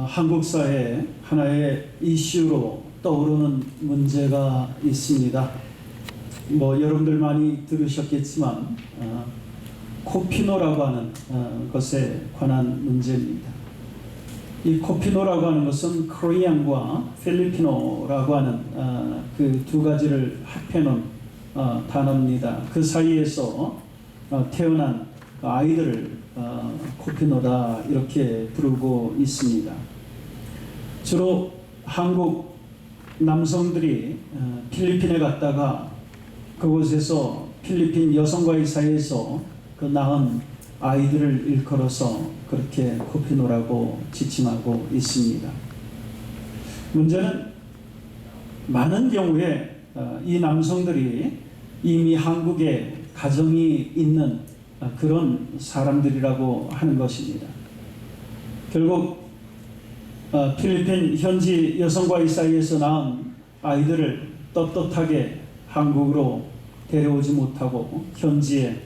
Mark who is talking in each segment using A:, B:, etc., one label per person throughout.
A: 한국 사회에 하나의 이슈로 떠오르는 문제가 있습니다. 여러분들 많이 들으셨겠지만 코피노라고 하는 것에 관한 문제입니다. 이 코피노라고 하는 것은 코리안과 필리피노라고 하는 그 두 가지를 합해놓은 단어입니다. 그 사이에서 태어난 아이들을 코피노다 이렇게 부르고 있습니다. 주로 한국 남성들이 필리핀에 갔다가 그곳에서 필리핀 여성과의 사이에서 그 낳은 아이들을 일컬어서 그렇게 코피노라고 지칭하고 있습니다. 문제는 많은 경우에 이 남성들이 이미 한국에 가정이 있는 그런 사람들이라고 하는 것입니다. 결국 필리핀 현지 여성과의 사이에서 낳은 아이들을 떳떳하게 한국으로 데려오지 못하고 현지에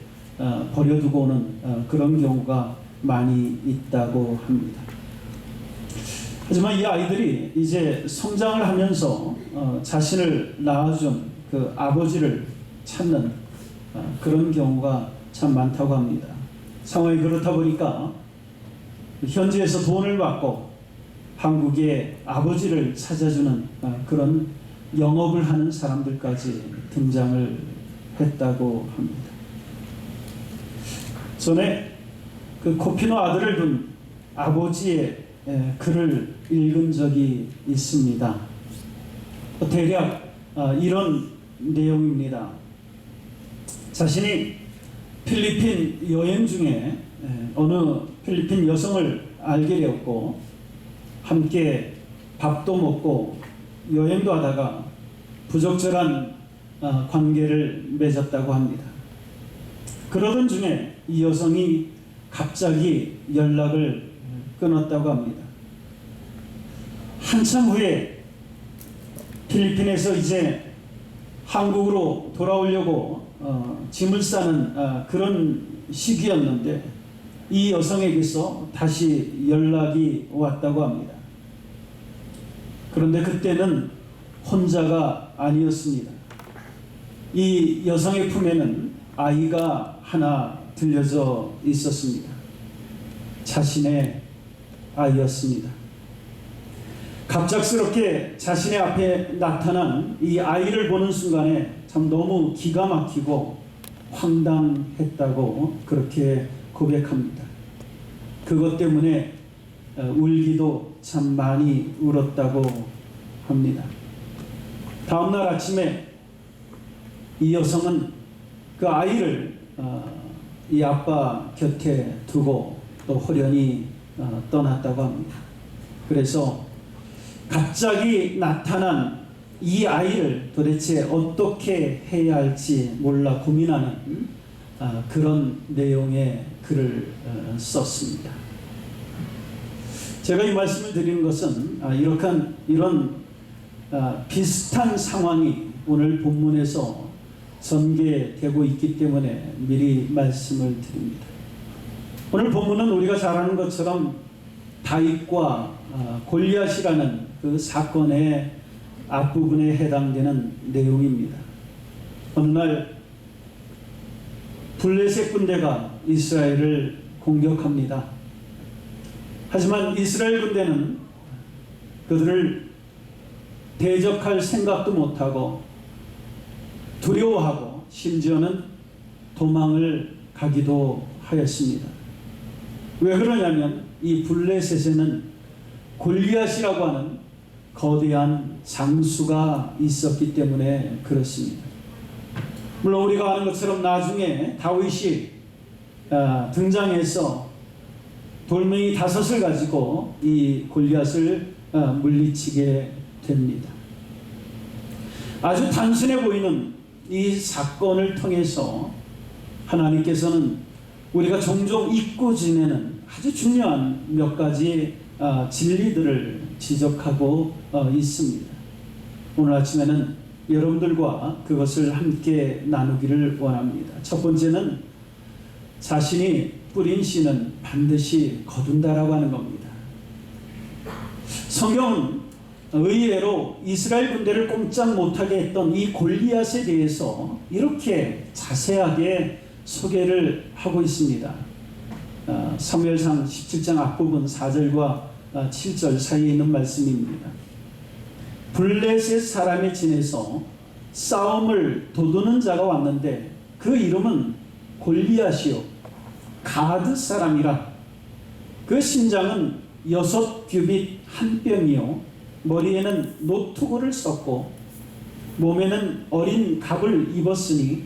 A: 버려두고 오는 그런 경우가 많이 있다고 합니다. 하지만 이 아이들이 이제 성장을 하면서 자신을 낳아준 그 아버지를 찾는 그런 경우가 참 많다고 합니다. 상황이 그렇다 보니까 현지에서 돈을 받고 한국의 아버지를 찾아주는 그런 영업을 하는 사람들까지 등장을 했다고 합니다. 전에 그 코피노 아들을 둔 아버지의 글을 읽은 적이 있습니다. 대략 이런 내용입니다. 자신이 필리핀 여행 중에 어느 필리핀 여성을 알게 되었고 함께 밥도 먹고 여행도 하다가 부적절한 관계를 맺었다고 합니다. 그러던 중에 이 여성이 갑자기 연락을 끊었다고 합니다. 한참 후에 필리핀에서 이제 한국으로 돌아오려고 짐을 싸는 그런 시기였는데 이 여성에게서 다시 연락이 왔다고 합니다. 그런데 그때는 혼자가 아니었습니다. 이 여성의 품에는 아이가 하나 들려져 있었습니다. 자신의 아이였습니다. 갑작스럽게 자신의 앞에 나타난 이 아이를 보는 순간에 참 너무 기가 막히고 황당했다고 그렇게 고백합니다. 그것 때문에 울기도 참 많이 울었다고 합니다. 다음날 아침에 이 여성은 그 아이를 이 아빠 곁에 두고 또 호련히 떠났다고 합니다. 그래서 갑자기 나타난 이 아이를 도대체 어떻게 해야 할지 몰라 고민하는 그런 내용의 글을 썼습니다. 제가 이 말씀을 드리는 것은 이런 비슷한 상황이 오늘 본문에서 전개되고 있기 때문에 미리 말씀을 드립니다. 오늘 본문은 우리가 잘 아는 것처럼 다윗과 골리앗이라는 그 사건의 앞부분에 해당되는 내용입니다. 어느 날 블레셋 군대가 이스라엘을 공격합니다. 하지만 이스라엘 군대는 그들을 대적할 생각도 못하고 두려워하고 심지어는 도망을 가기도 하였습니다. 왜 그러냐면 이 블레셋에는 골리앗이라고 하는 거대한 장수가 있었기 때문에 그렇습니다. 물론 우리가 아는 것처럼 나중에 다윗이 등장해서 돌멩이 5을 가지고 이 골리앗을 물리치게 됩니다. 아주 단순해 보이는 이 사건을 통해서 하나님께서는 우리가 종종 잊고 지내는 아주 중요한 몇 가지 진리들을 지적하고 있습니다. 오늘 아침에는 여러분들과 그것을 함께 나누기를 원합니다. 첫 번째는 자신이 뿌린 씨는 반드시 거둔다라고 하는 겁니다. 성경은 의외로 이스라엘 군대를 꼼짝 못하게 했던 이 골리앗에 대해서 이렇게 자세하게 소개를 하고 있습니다. 사무엘상 17장 앞부분 4절과 7절 사이에 있는 말씀입니다. 블레셋 사람의 진에서 싸움을 도두는 자가 왔는데 그 이름은 골리앗이요 가드 사람이라. 그 신장은 6규빗 한 뼘이요 머리에는 노투구를 썼고 몸에는 어린 갑을 입었으니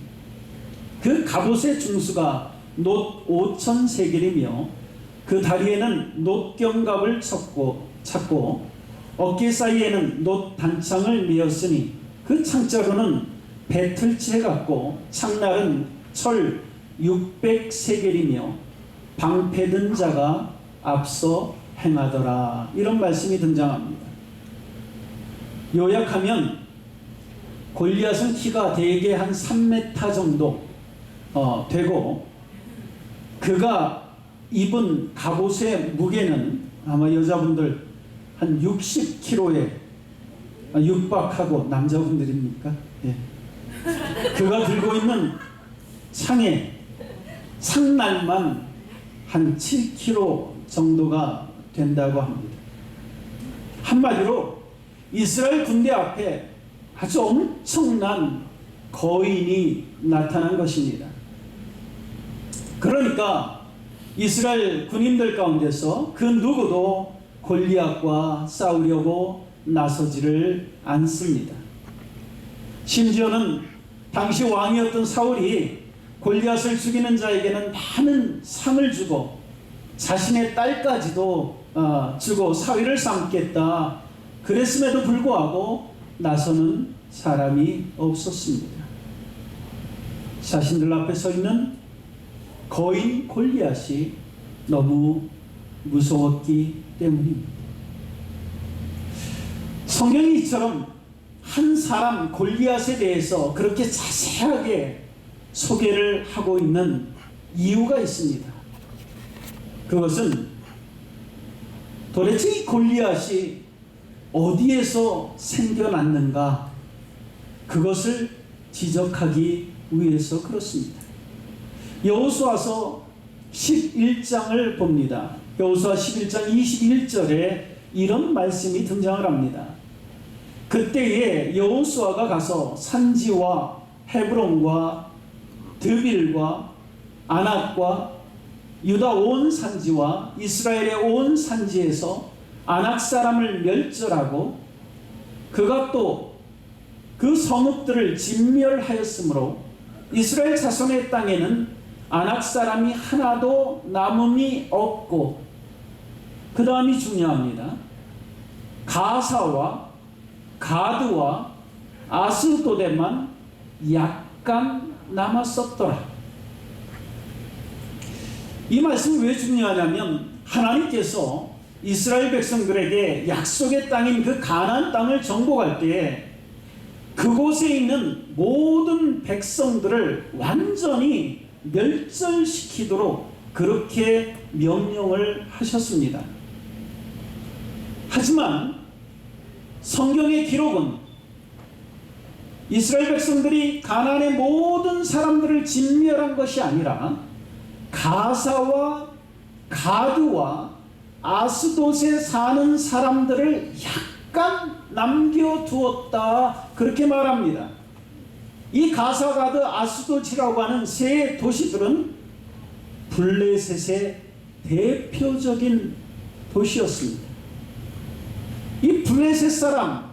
A: 그 갑옷의 중수가 놋 5천 세겔이며 그 다리에는 놋경갑을 찾고 어깨 사이에는 놋 단창을 메었으니 그 창자로는 배틀채 같고 창날은 철 600세겔이며 방패든 자가 앞서 행하더라. 이런 말씀이 등장합니다. 요약하면 골리앗은 키가 대개 한 3m 정도 되고 그가 입은 갑옷의 무게는 아마 여자분들 한 60kg에 육박하고 남자분들입니까? 예. 그가 들고 있는 창의 창날만 한 7kg 정도가 된다고 합니다. 한마디로 이스라엘 군대 앞에 아주 엄청난 거인이 나타난 것입니다. 그러니까 이스라엘 군인들 가운데서 그 누구도 골리앗과 싸우려고 나서지를 않습니다. 심지어는 당시 왕이었던 사울이 골리앗을 죽이는 자에게는 많은 상을 주고 자신의 딸까지도 주고 사위를 삼겠다. 그랬음에도 불구하고 나서는 사람이 없었습니다. 자신들 앞에 서 있는 거인 골리앗이 너무 무서웠기 때문입니다. 성경이 이처럼 한 사람 골리앗에 대해서 그렇게 자세하게 소개를 하고 있는 이유가 있습니다. 그것은 도대체 이 골리앗이 어디에서 생겨났는가, 그것을 지적하기 위해서 그렇습니다. 여호수아서 11장을 봅니다. 여호수아 11장 21절에 이런 말씀이 등장을 합니다. 그때에 여호수아가 가서 산지와 헤브론과 드빌과 아낙과 유다 온 산지와 이스라엘의 온 산지에서 아낙 사람을 멸절하고 그가 또 그 성읍들을 진멸하였으므로 이스라엘 자손의 땅에는 아낙 사람이 하나도 남음이 없고, 그 다음이 중요합니다. 가사와 가드와 아스도데만 약간 남았었더라. 이 말씀이 왜 중요하냐면 하나님께서 이스라엘 백성들에게 약속의 땅인 그 가나안 땅을 정복할 때에 그곳에 있는 모든 백성들을 완전히 멸절시키도록 그렇게 명령을 하셨습니다. 하지만 성경의 기록은 이스라엘 백성들이 가나안의 모든 사람들을 진멸한 것이 아니라 가사와 가드와 아스돗에 사는 사람들을 약간 남겨두었다, 그렇게 말합니다. 이 가사, 가드, 아스돗이라고 하는 세 도시들은 블레셋의 대표적인 도시였습니다. 이 블레셋 사람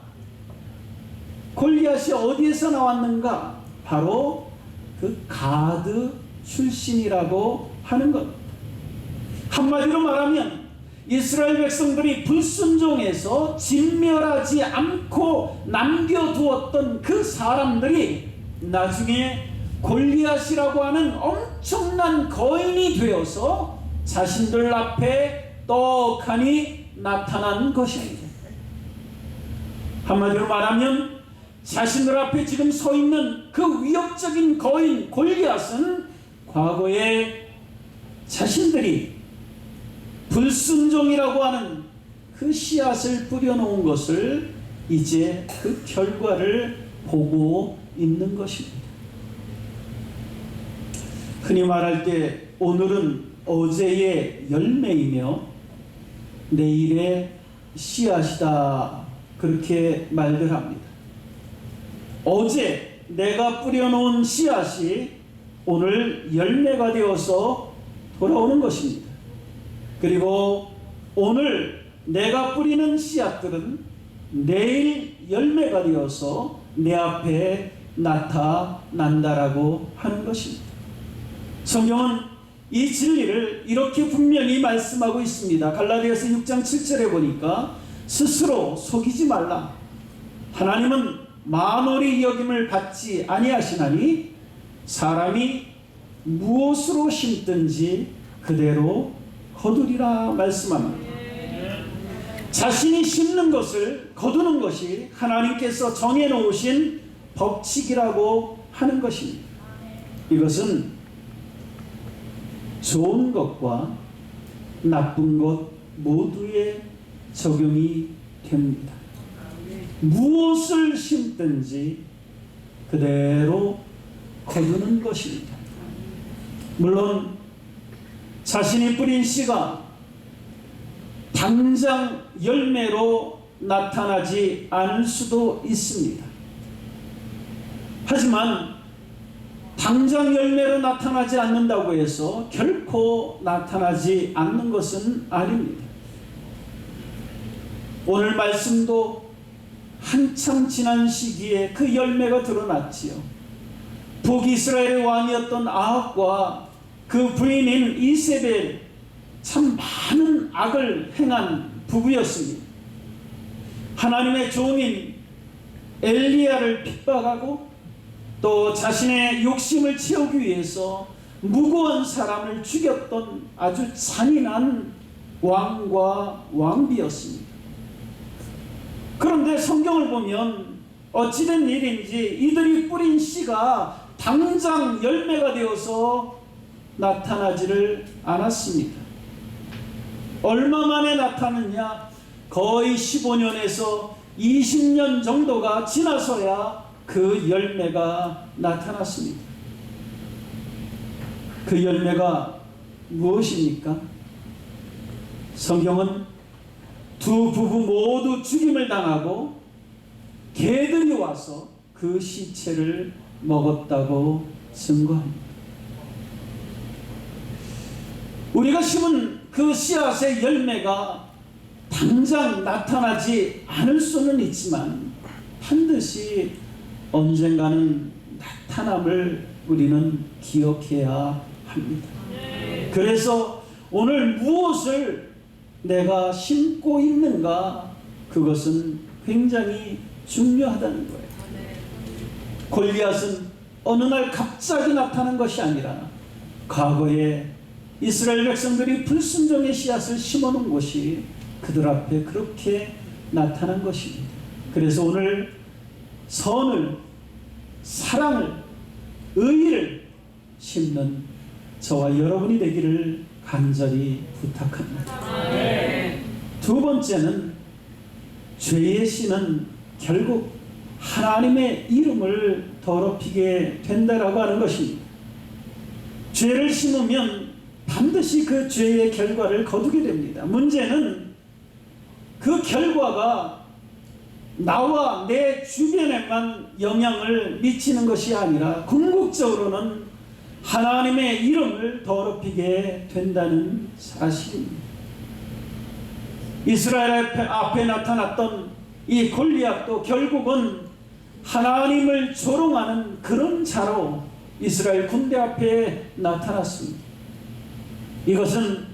A: 골리앗이 어디에서 나왔는가? 바로 그 가드 출신이라고 하는 것. 한마디로 말하면 이스라엘 백성들이 불순종해서 진멸하지 않고 남겨두었던 그 사람들이 나중에 골리앗이라고 하는 엄청난 거인이 되어서 자신들 앞에 떡하니 나타난 것입니다. 한마디로 말하면 자신들 앞에 지금 서 있는 그 위협적인 거인 골리앗은 과거에 자신들이 불순종이라고 하는 그 씨앗을 뿌려놓은 것을 이제 그 결과를 보고 있는 것입니다. 흔히 말할 때 오늘은 어제의 열매이며 내일의 씨앗이다, 그렇게 말들 합니다. 어제 내가 뿌려놓은 씨앗이 오늘 열매가 되어서 돌아오는 것입니다. 그리고 오늘 내가 뿌리는 씨앗들은 내일 열매가 되어서 내 앞에 나타난다라고 하는 것입니다. 성경은 이 진리를 이렇게 분명히 말씀하고 있습니다. 갈라디아서 6장 7절에 보니까 스스로 속이지 말라. 하나님은 만월의 여김을 받지 아니하시나니 사람이 무엇으로 심든지 그대로 거두리라 말씀합니다. 자신이 심는 것을 거두는 것이 하나님께서 정해놓으신 법칙이라고 하는 것입니다. 이것은 좋은 것과 나쁜 것 모두에 적용이 됩니다. 무엇을 심든지 그대로 거두는 것입니다. 물론 자신이 뿌린 씨가 당장 열매로 나타나지 않을 수도 있습니다. 하지만 당장 열매로 나타나지 않는다고 해서 결코 나타나지 않는 것은 아닙니다. 오늘 말씀도 한참 지난 시기에 그 열매가 드러났지요. 북이스라엘의 왕이었던 아합과 그 부인인 이세벨, 참 많은 악을 행한 부부였습니다. 하나님의 종인 엘리야를 핍박하고 또 자신의 욕심을 채우기 위해서 무고한 사람을 죽였던 아주 잔인한 왕과 왕비였습니다. 그런데 성경을 보면 어찌된 일인지 이들이 뿌린 씨가 당장 열매가 되어서 나타나지를 않았습니다. 얼마 만에 나타났냐? 거의 15년에서 20년 정도가 지나서야 그 열매가 나타났습니다. 그 열매가 무엇입니까? 성경은 두 부부 모두 죽임을 당하고 개들이 와서 그 시체를 먹었다고 증거합니다. 우리가 심은 그 씨앗의 열매가 당장 나타나지 않을 수는 있지만 반드시 언젠가는 나타남을 우리는 기억해야 합니다. 그래서 오늘 무엇을 내가 심고 있는가, 그것은 굉장히 중요하다는 거예요. 골리앗은 어느 날 갑자기 나타난 것이 아니라 과거에 이스라엘 백성들이 불순종의 씨앗을 심어놓은 것이 그들 앞에 그렇게 나타난 것입니다. 그래서 오늘 선을, 사랑을, 의의를 심는 저와 여러분이 되기를 간절히 부탁합니다. 두 번째는 죄의 씨는 결국 하나님의 이름을 더럽히게 된다라고 하는 것입니다. 죄를 심으면 반드시 그 죄의 결과를 거두게 됩니다. 문제는 그 결과가 나와 내 주변에만 영향을 미치는 것이 아니라 궁극적으로는 하나님의 이름을 더럽히게 된다는 사실입니다. 이스라엘 앞에 나타났던 이 골리앗도 결국은 하나님을 조롱하는 그런 자로 이스라엘 군대 앞에 나타났습니다. 이것은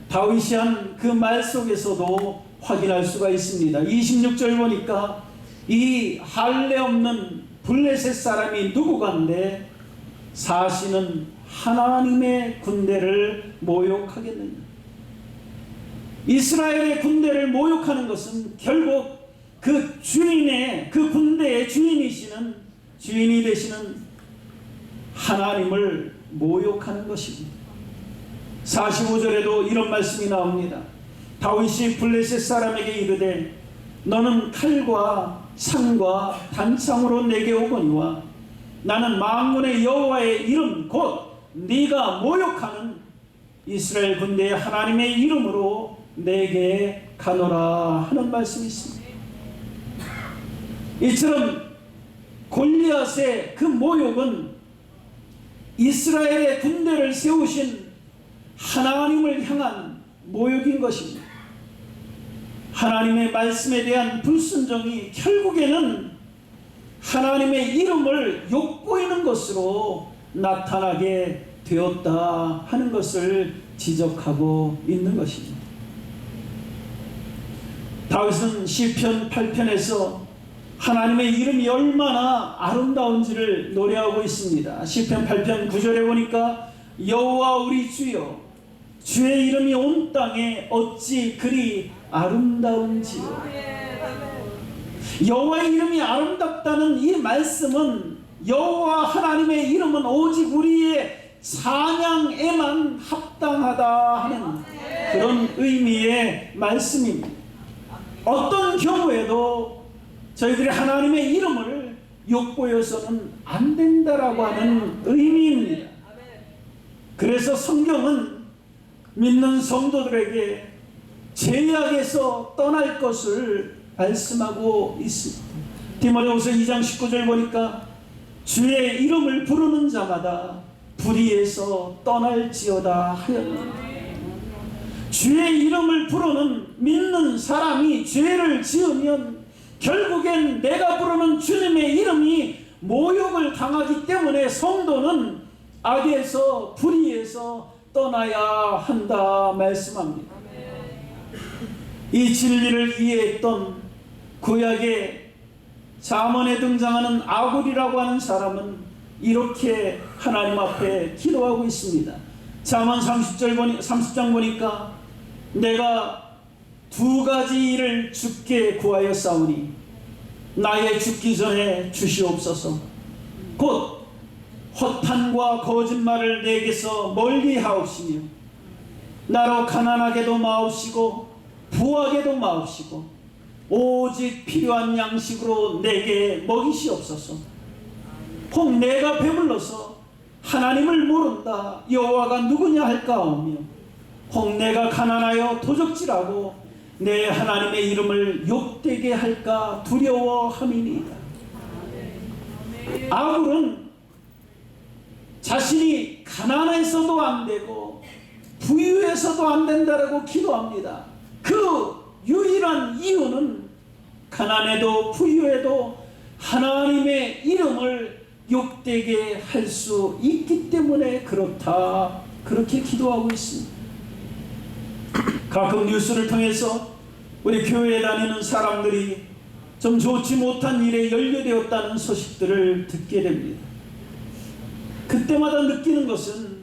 A: 다윗이 한 그 말 속에서도 확인할 수가 있습니다. 26절 보니까 이 할례 없는 블레셋 사람이 누구간데 사시는 하나님의 군대를 모욕하겠느냐. 이스라엘의 군대를 모욕하는 것은 결국 그 주인의, 그 군대의 주인이 되시는 하나님을 모욕하는 것입니다. 45절에도 이런 말씀이 나옵니다. 다윗이 블레셋 사람에게 이르되 너는 칼과 창과 단창으로 내게 오거니와 나는 만군의 여호와의 이름 곧 네가 모욕하는 이스라엘 군대의 하나님의 이름으로 내게 가노라 하는 말씀이 있습니다. 이처럼 골리앗의 그 모욕은 이스라엘의 군대를 세우신 하나님을 향한 모욕인 것입니다. 하나님의 말씀에 대한 불순종이 결국에는 하나님의 이름을 욕보이는 것으로 나타나게 되었다 하는 것을 지적하고 있는 것입니다. 다윗은 시편 8편에서 하나님의 이름이 얼마나 아름다운지를 노래하고 있습니다. 시편 8편 9절에 보니까 여호와 우리 주여 주의 이름이 온 땅에 어찌 그리 아름다운지요. 여호와의 이름이 아름답다는 이 말씀은 여호와 하나님의 이름은 오직 우리의 찬양에만 합당하다 하는 그런 의미의 말씀입니다. 어떤 경우에도 저희들이 하나님의 이름을 욕보여서는 안 된다라고 하는 의미입니다. 그래서 성경은 믿는 성도들에게 죄악에서 떠날 것을 말씀하고 있습니다. 디모데후서 2장 19절 보니까 주의 이름을 부르는 자마다 불의에서 떠날지어다 하였느니라. 주의 이름을 부르는 믿는 사람이 죄를 지으면 결국엔 내가 부르는 주님의 이름이 모욕을 당하기 때문에 성도는 악에서 불의에서 떠나야 한다 말씀합니다. 이 진리를 이해했던 구약의 잠언에 등장하는 아굴이라고 하는 사람은 이렇게 하나님 앞에 기도하고 있습니다. 잠언 30장 보니까 내가 두 가지 일을 주께 구하였사오니 나의 죽기 전에 주시옵소서. 곧 허탄과 거짓말을 내게서 멀리 하옵시며 나로 가난하게도 마옵시고 부하게도 마옵시고 오직 필요한 양식으로 내게 먹이시옵소서. 혹 내가 배불러서 하나님을 모른다 여호와가 누구냐 할까오며 혹 내가 가난하여 도적질하고 내 하나님의 이름을 욕되게 할까 두려워함이니이다. 아굴은 자신이 가난해서도 안 되고 부유해서도 안 된다라고 기도합니다. 그 유일한 이유는 가난해도 부유해도 하나님의 이름을 욕되게 할 수 있기 때문에 그렇다, 그렇게 기도하고 있습니다. 가끔 뉴스를 통해서 우리 교회에 다니는 사람들이 좀 좋지 못한 일에 연루되었다는 소식들을 듣게 됩니다. 그때마다 느끼는 것은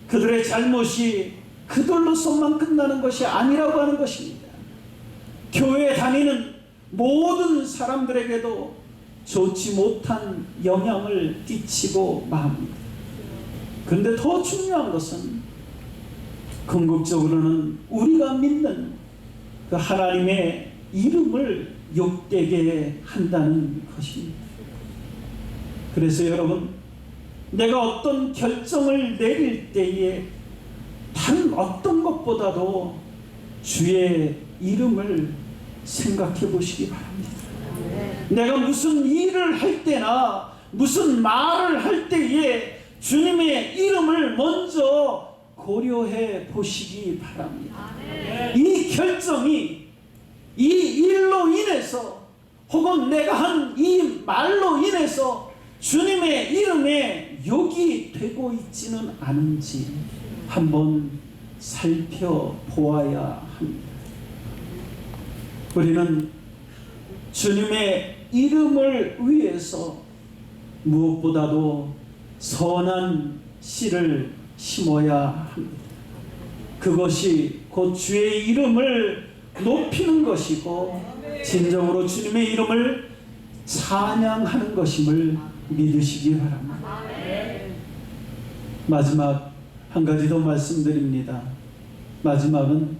A: 그들의 잘못이 그들로서만 끝나는 것이 아니라고 하는 것입니다. 교회에 다니는 모든 사람들에게도 좋지 못한 영향을 끼치고 맙니다. 그런데 더 중요한 것은 궁극적으로는 우리가 믿는 그 하나님의 이름을 욕되게 한다는 것입니다. 그래서 여러분, 내가 어떤 결정을 내릴 때에 다른 어떤 것보다도 주의 이름을 생각해 보시기 바랍니다. 내가 무슨 일을 할 때나 무슨 말을 할 때에 주님의 이름을 먼저 고려해 보시기 바랍니다. 이 결정이 이 일로 인해서 혹은 내가 한 이 말로 인해서 주님의 이름에 욕이 되고 있지는 않은지 한번 살펴보아야 합니다. 우리는 주님의 이름을 위해서 무엇보다도 선한 씨를 심어야 합니다. 그것이 곧 주의 이름을 높이는 것이고 진정으로 주님의 이름을 찬양하는 것임을 믿으시기 바랍니다. 마지막 한 가지 더 말씀드립니다. 마지막은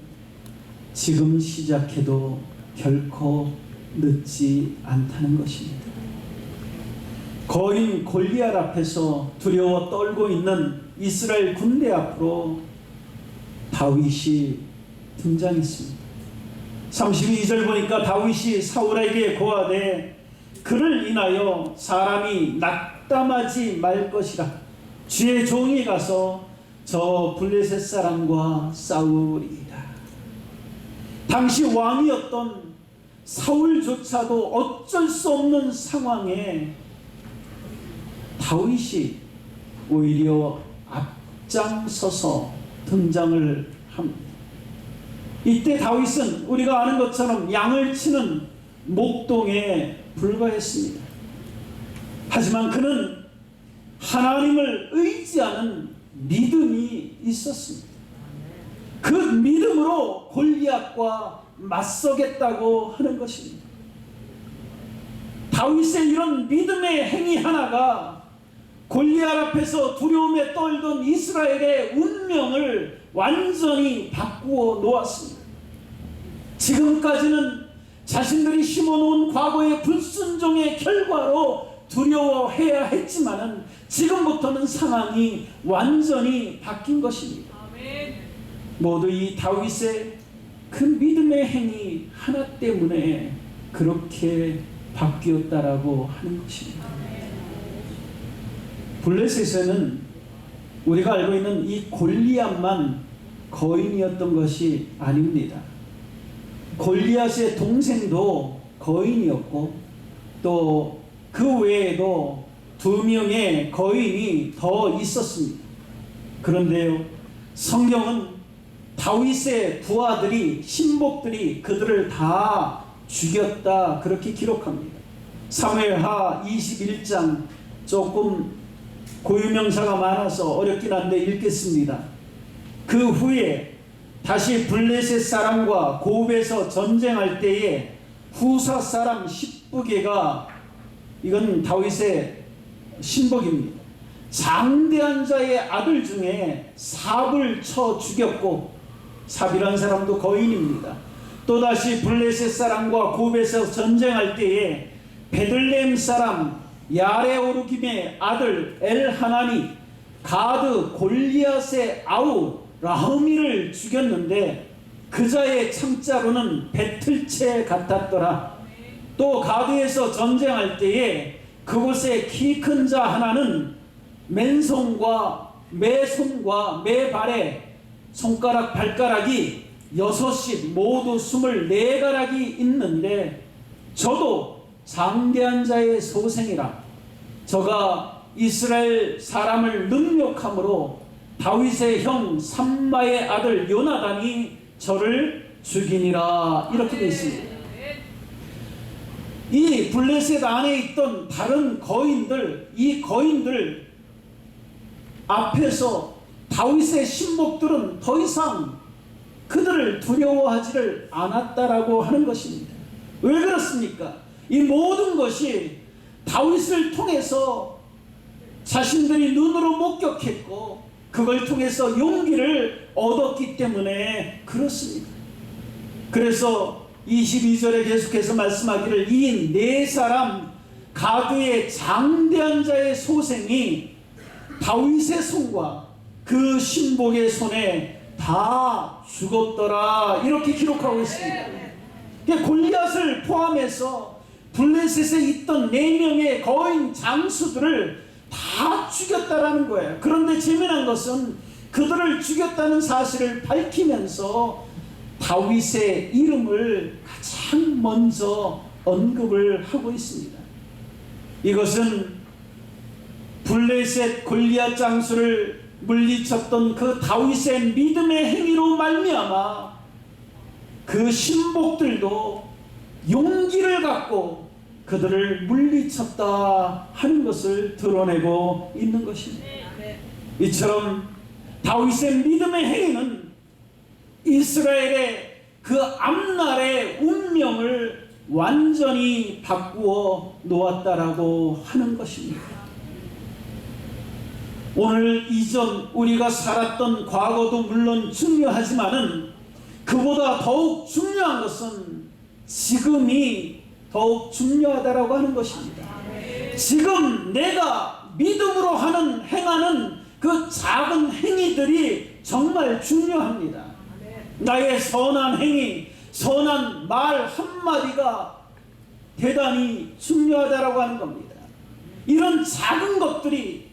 A: 지금 시작해도 결코 늦지 않다는 것입니다. 거인 골리앗 앞에서 두려워 떨고 있는 이스라엘 군대 앞으로 다윗이 등장했습니다. 32절 보니까 다윗이 사울에게 고하되 그를 인하여 사람이 낙담하지 말 것이라. 주의 종이 가서 저 블레셋 사람과 싸우리이다. 당시 왕이었던 사울조차도 어쩔 수 없는 상황에 다윗이 오히려 앞장서서 등장을 합니다. 이때 다윗은 우리가 아는 것처럼 양을 치는 목동에 불과했습니다. 하지만 그는 하나님을 의지하는 믿음이 있었습니다. 그 믿음으로 골리앗과 맞서겠다고 하는 것입니다. 다윗의 이런 믿음의 행위 하나가 골리앗 앞에서 두려움에 떨던 이스라엘의 운명을 완전히 바꾸어 놓았습니다. 지금까지는 자신들이 심어놓은 과거의 불순종의 결과로 두려워해야 했지만은 지금부터는 상황이 완전히 바뀐 것입니다. 아멘. 모두 이 다윗의 그 믿음의 행위 하나 때문에 그렇게 바뀌었다라고 하는 것입니다. 블레셋에는 우리가 알고 있는 이 골리앗만 거인이었던 것이 아닙니다. 골리앗의 동생도 거인이었고 또 그 외에도 2명의 거인이 더 있었습니다. 그런데요, 성경은 다윗의 부하들이, 신복들이 그들을 다 죽였다 그렇게 기록합니다. 사무엘하 21장, 조금 고유명사가 많아서 어렵긴 한데 읽겠습니다. 그 후에 다시 블레셋 사람과 고업에서 전쟁할 때에 후사 사람 십부개가, 이건 다윗의 신복입니다, 장대한 자의 아들 중에 삽을 쳐 죽였고, 삽이란 사람도 거인입니다. 또다시 블레셋 사람과 고업에서 전쟁할 때에 베들레헴 사람 야레오르김의 아들 엘하나니 가드 골리앗의 아우 라흐미를 죽였는데 그 자의 창자로는 배틀채 같았더라. 또 가드에서 전쟁할 때에 그곳에 키 큰 자 하나는 맨손과 매손과 매발에 손가락 발가락이 6이 모두 24가락이 있는데 저도 장대한 자의 소생이라. 저가 이스라엘 사람을 능욕함으로 다윗의 형 삼마의 아들 요나단이 저를 죽이니라. 이렇게 되어 있습니다. 이 블레셋 안에 있던 다른 거인들, 이 거인들 앞에서 다윗의 신복들은 더 이상 그들을 두려워하지를 않았다라고 하는 것입니다. 왜 그렇습니까? 이 모든 것이 다윗을 통해서 자신들이 눈으로 목격했고 그걸 통해서 용기를 얻었기 때문에 그렇습니다. 그래서 22절에 계속해서 말씀하기를 이 4사람 가드의 장대한 자의 소생이 다윗의 손과 그 신복의 손에 다 죽었더라. 이렇게 기록하고 있습니다. 골리앗을 포함해서 블레셋에 있던 4명의 거인 장수들을 다 죽였다라는 거예요. 그런데 재미난 것은 그들을 죽였다는 사실을 밝히면서 다윗의 이름을 가장 먼저 언급을 하고 있습니다. 이것은 블레셋 골리앗 장수를 물리쳤던 그 다윗의 믿음의 행위로 말미암아 그 신복들도 용기를 갖고 그들을 물리쳤다 하는 것을 드러내고 있는 것입니다. 이처럼 다윗의 믿음의 행위는 이스라엘의 그 앞날의 운명을 완전히 바꾸어 놓았다라고 하는 것입니다. 오늘 이전 우리가 살았던 과거도 물론 중요하지만은 그보다 더욱 중요한 것은 지금이 더욱 중요하다라고 하는 것입니다. 지금 내가 믿음으로 행하는 그 작은 행위들이 정말 중요합니다. 나의 선한 행위, 선한 말 한마디가 대단히 중요하다라고 하는 겁니다. 이런 작은 것들이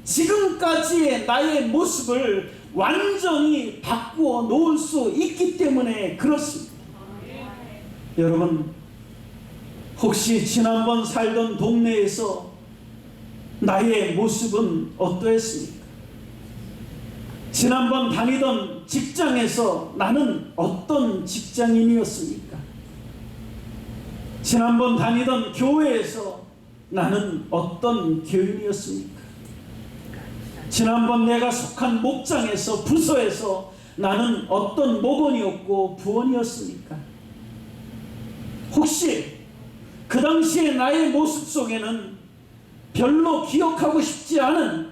A: 지금까지의 나의 모습을 완전히 바꾸어 놓을 수 있기 때문에 그렇습니다. 여러분, 혹시 지난번 살던 동네에서 나의 모습은 어떠했습니까? 지난번 다니던 직장에서 나는 어떤 직장인이었습니까? 지난번 다니던 교회에서 나는 어떤 교인이었습니까? 지난번 내가 속한 목장에서, 부서에서 나는 어떤 목원이었고 부원이었습니까? 혹시 그 당시에 나의 모습 속에는 별로 기억하고 싶지 않은,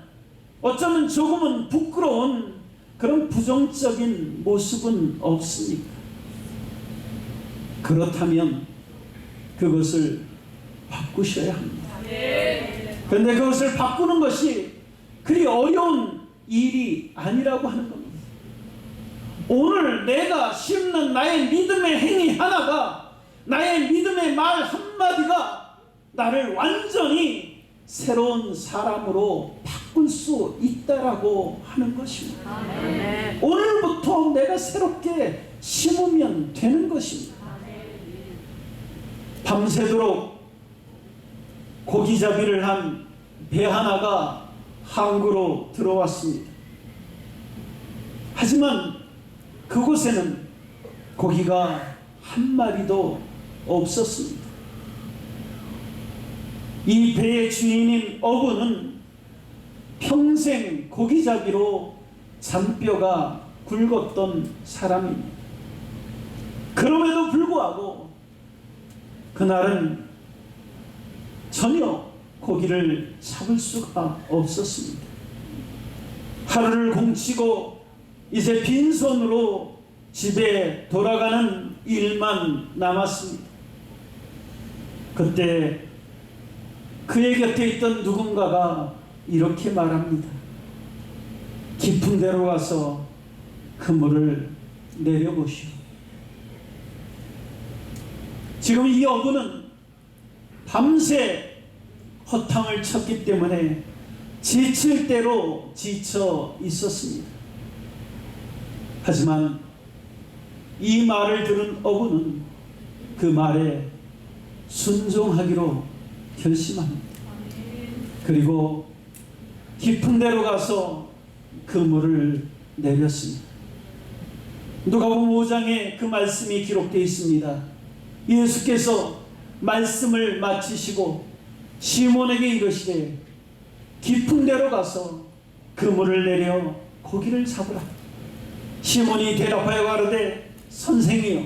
A: 어쩌면 조금은 부끄러운 그런 부정적인 모습은 없습니까? 그렇다면 그것을 바꾸셔야 합니다. 그런데 그것을 바꾸는 것이 그리 어려운 일이 아니라고 하는 겁니다. 오늘 내가 심는 나의 믿음의 행위 하나가, 나의 믿음의 말 한마디가 나를 완전히 새로운 사람으로 바꿀 수 있다라고 하는 것입니다. 오늘부터 내가 새롭게 심으면 되는 것입니다. 밤새도록 고기잡이를 한 배 하나가 항구로 들어왔습니다. 하지만 그곳에는 고기가 한 마리도 없었습니다. 이 배의 주인인 어부는 평생 고기잡이로 잔뼈가 굵었던 사람입니다. 그럼에도 불구하고 그날은 전혀 고기를 잡을 수가 없었습니다. 하루를 공치고 이제 빈손으로 집에 돌아가는 일만 남았습니다. 그때 그의 곁에 있던 누군가가 이렇게 말합니다. 깊은 데로 가서 그물을 내려보시오. 지금 이 어부는 밤새 허탕을 쳤기 때문에 지칠 대로 지쳐 있었습니다. 하지만 이 말을 들은 어부는 그 말에 순종하기로 결심합니다. 그리고 깊은 데로 가서 그물을 내렸습니다. 누가복음 5장에 그 말씀이 기록되어 있습니다. 예수께서 말씀을 마치시고 시몬에게 이르시되 깊은 데로 가서 그물을 내려 고기를 잡으라. 시몬이 대답하여 가로되 선생이여,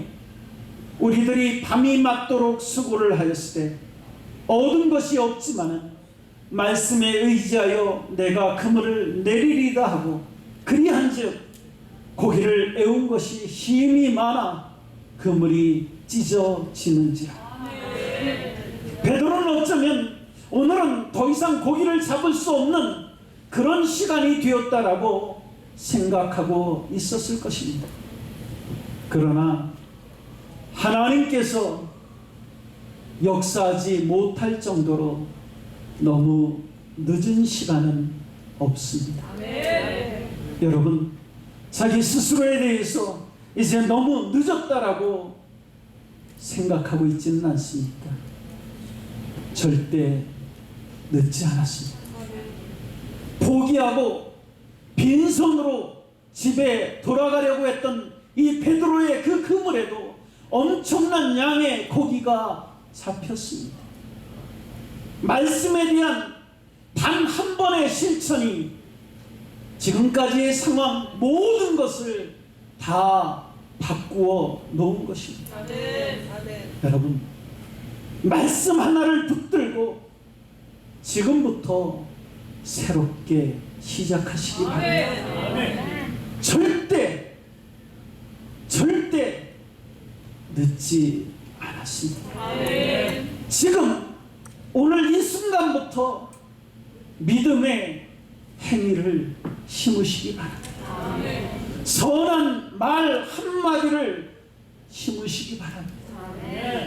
A: 우리들이 밤이 맞도록 수고를 하였을 때 얻은 것이 없지만은 말씀에 의지하여 내가 그물을 내리리다 하고 그리한즉 고기를 애운 것이 힘이 많아 그물이 찢어지는지라. 베드로는 어쩌면 오늘은 더 이상 고기를 잡을 수 없는 그런 시간이 되었다라고 생각하고 있었을 것입니다. 그러나 하나님께서 역사하지 못할 정도로 너무 늦은 시간은 없습니다. 여러분, 자기 스스로에 대해서 이제 너무 늦었다라고 생각하고 있지는 않습니까? 절대 늦지 않았습니다. 포기하고 빈손으로 집에 돌아가려고 했던 이 베드로의 그 그물에도 엄청난 양의 고기가 잡혔습니다. 말씀에 대한 단 한 번의 실천이 지금까지의 상황 모든 것을 다 바꾸어 놓은 것입니다. 여러분, 말씀 하나를 붙들고 지금부터 새롭게 시작하시기 바랍니다. 절대 늦지 않았습니다. 지금 오늘 이 순간부터 믿음의 행위를 심으시기 바랍니다. 선한 말 한마디를 심으시기 바랍니다.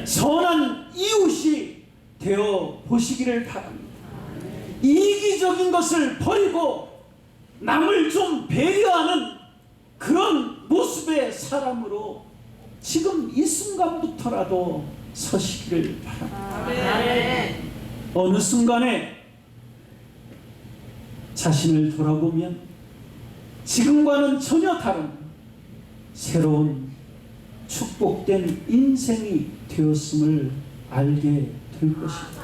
A: 선한 이웃이 되어 보시기를 바랍니다. 이기적인 것을 버리고 남을 좀 배려하는 그런 모습의 사람으로 지금 이 순간부터라도 서시기를 바랍니다. 어느 순간에 자신을 돌아보면 지금과는 전혀 다른 새로운 축복된 인생이 되었음을 알게 될 것입니다.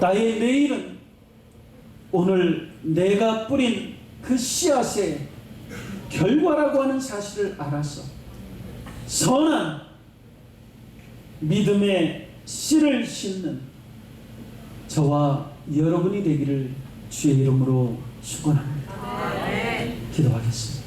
A: 나의 내일은 오늘 내가 뿌린 그 씨앗의 결과라고 하는 사실을 알아서 선한 믿음의 씨를 심는 저와 여러분이 되기를 주의 이름으로 축원합니다. 기도하겠습니다.